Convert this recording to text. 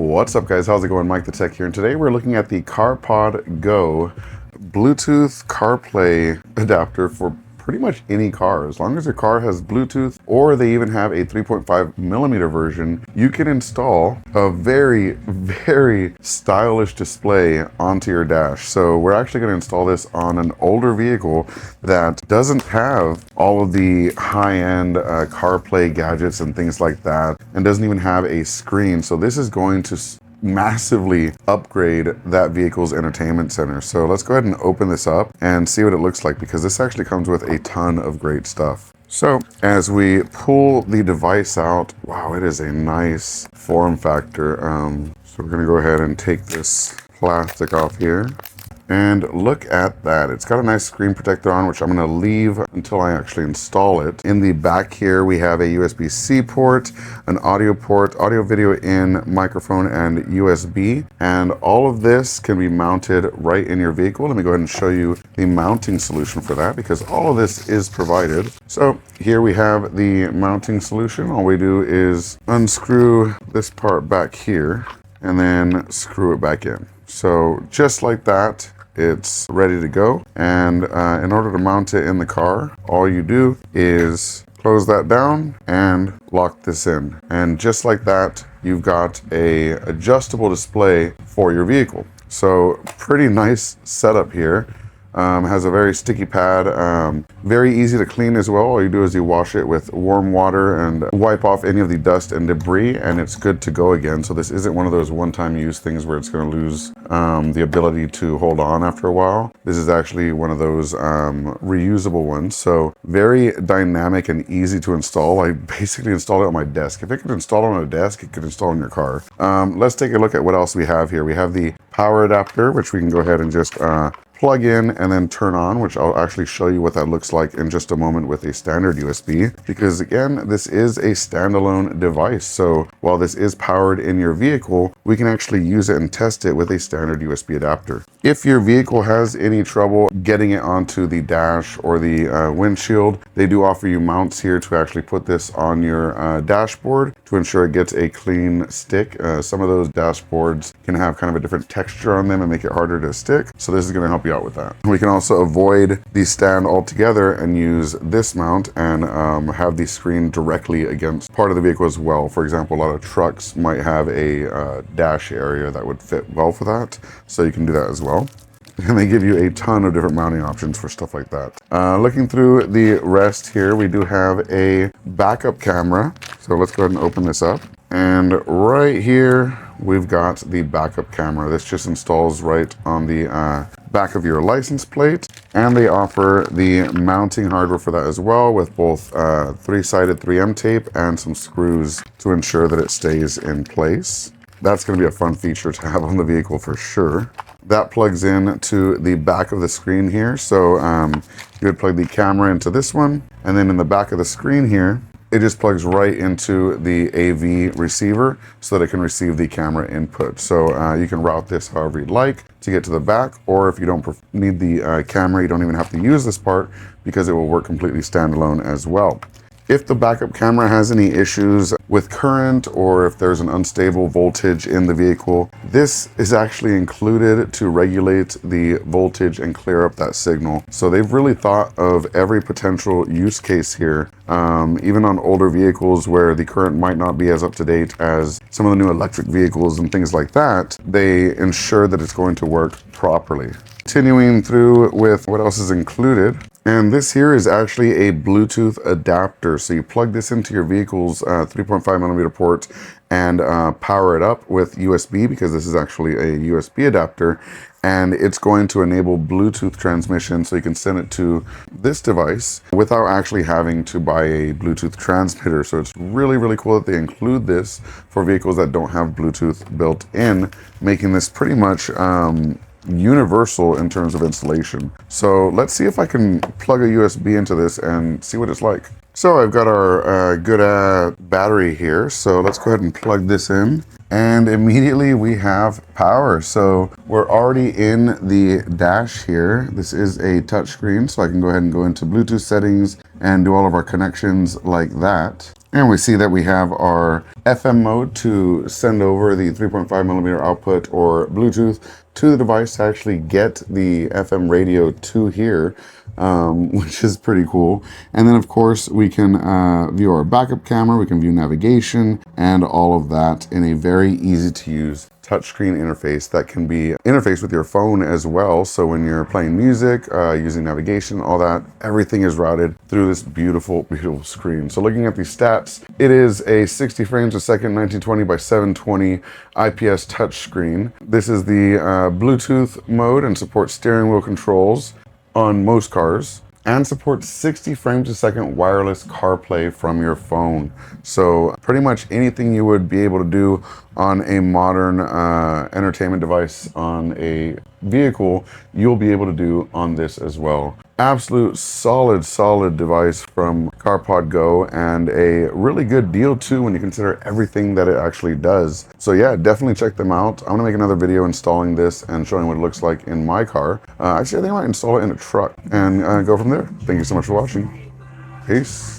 What's up, guys? How's it going? MikeTheTech here, and today we're looking at the CarPod Go Bluetooth CarPlay adapter for pretty much any car. As long as your car has Bluetooth, or they even have a 3.5mm version, you can install a very, very stylish display onto your dash. So we're actually going to install this on an older vehicle that doesn't have all of the high-end CarPlay gadgets and things like that, and doesn't even have a screen. So this is going to massively upgrade that vehicle's entertainment center. So let's go ahead and open this up and see what it looks like, because this actually comes with a ton of great stuff. So as we pull the device out, wow, it is a nice form factor. So we're gonna go ahead and take this plastic off here. And look at that. It's got a nice screen protector on, which I'm gonna leave until I actually install it. In the back here, we have a USB-C port, an audio port, audio video in, microphone, and USB. And all of this can be mounted right in your vehicle. Let me go ahead and show you the mounting solution for that, because all of this is provided. So here we have the mounting solution. All we do is unscrew this part back here and then screw it back in. So just like that, it's ready to go. And in order to mount it in the car, all you do is close that down and lock this in. And just like that, you've got a adjustable display for your vehicle. So pretty nice setup here. Has a very sticky pad, very easy to clean as well. All you do is you wash it with warm water and wipe off any of the dust and debris, and it's good to go again. So this isn't one of those one-time use things where it's going to lose the ability to hold on after a while. This is actually one of those reusable ones. So very dynamic and easy to install. I basically installed it on my desk. If it could install on a desk, it could install in your car. Let's take a look at what else we have here. We have the power adapter, which we can go ahead and just plug in and then turn on, which I'll actually show you what that looks like in just a moment with a standard USB, because again, this is a standalone device. So while this is powered in your vehicle, we can actually use it and test it with a standard USB adapter. If your vehicle has any trouble getting it onto the dash or the windshield, they do offer you mounts here to actually put this on your dashboard to ensure it gets a clean stick. Some of those dashboards can have kind of a different texture on them and make it harder to stick. So this is going to help you out with that. We can also avoid the stand altogether and use this mount and have the screen directly against part of the vehicle as well. For example, a lot of trucks might have a dash area that would fit well for that. So you can do that as well. And they give you a ton of different mounting options for stuff like that. Looking through the rest here, we do have a backup camera. So let's go ahead and open this up. And right here, we've got the backup camera. This just installs right on the back of your license plate. And they offer the mounting hardware for that as well, with both three-sided 3M tape and some screws to ensure that it stays in place. That's going to be a fun feature to have on the vehicle for sure. That plugs in to the back of the screen here. So you would plug the camera into this one, and then in the back of the screen here, it just plugs right into the AV receiver so that it can receive the camera input. So you can route this however you'd like to get to the back, or if you don't need the camera, you don't even have to use this part because it will work completely standalone as well. If the backup camera has any issues with current, or if there's an unstable voltage in the vehicle, this is actually included to regulate the voltage and clear up that signal. So they've really thought of every potential use case here, even on older vehicles where the current might not be as up to date as some of the new electric vehicles and things like that. They ensure that it's going to work properly. Continuing through with what else is included. And this here is actually a Bluetooth adapter. So you plug this into your vehicle's 3.5mm port and power it up with USB, because this is actually a USB adapter. And it's going to enable Bluetooth transmission, so you can send it to this device without actually having to buy a Bluetooth transmitter. So it's really, really cool that they include this for vehicles that don't have Bluetooth built in, making this pretty much universal in terms of installation. So let's see if I can plug a USB into this and see what it's like. So I've got our good battery here. So let's go ahead and plug this in. And immediately we have power. So we're already in the dash here. This is a touch screen, so I can go ahead and go into Bluetooth settings and do all of our connections like that. And we see that we have our FM mode to send over the 3.5 millimeter output or Bluetooth to the device to actually get the FM radio to here, which is pretty cool. And then of course we can view our backup camera, we can view navigation and all of that in a very easy to use touchscreen interface that can be interfaced with your phone as well. So when you're playing music, using navigation, all that, everything is routed through this beautiful, beautiful screen. So looking at the stats, it is a 60 frames a second, 1920 by 720 IPS touchscreen. This is the Bluetooth mode and supports steering wheel controls on most cars, and supports 60 frames a second wireless CarPlay from your phone. So pretty much anything you would be able to do on a modern entertainment device on a vehicle, you'll be able to do on this as well. Absolute solid device from CarPod Go, and a really good deal too when you consider everything that it actually does. So yeah, definitely check them out. I'm gonna make another video installing this and showing what it looks like in my car. Actually, I think I might install it in a truck and go from there. Thank you so much for watching. Peace.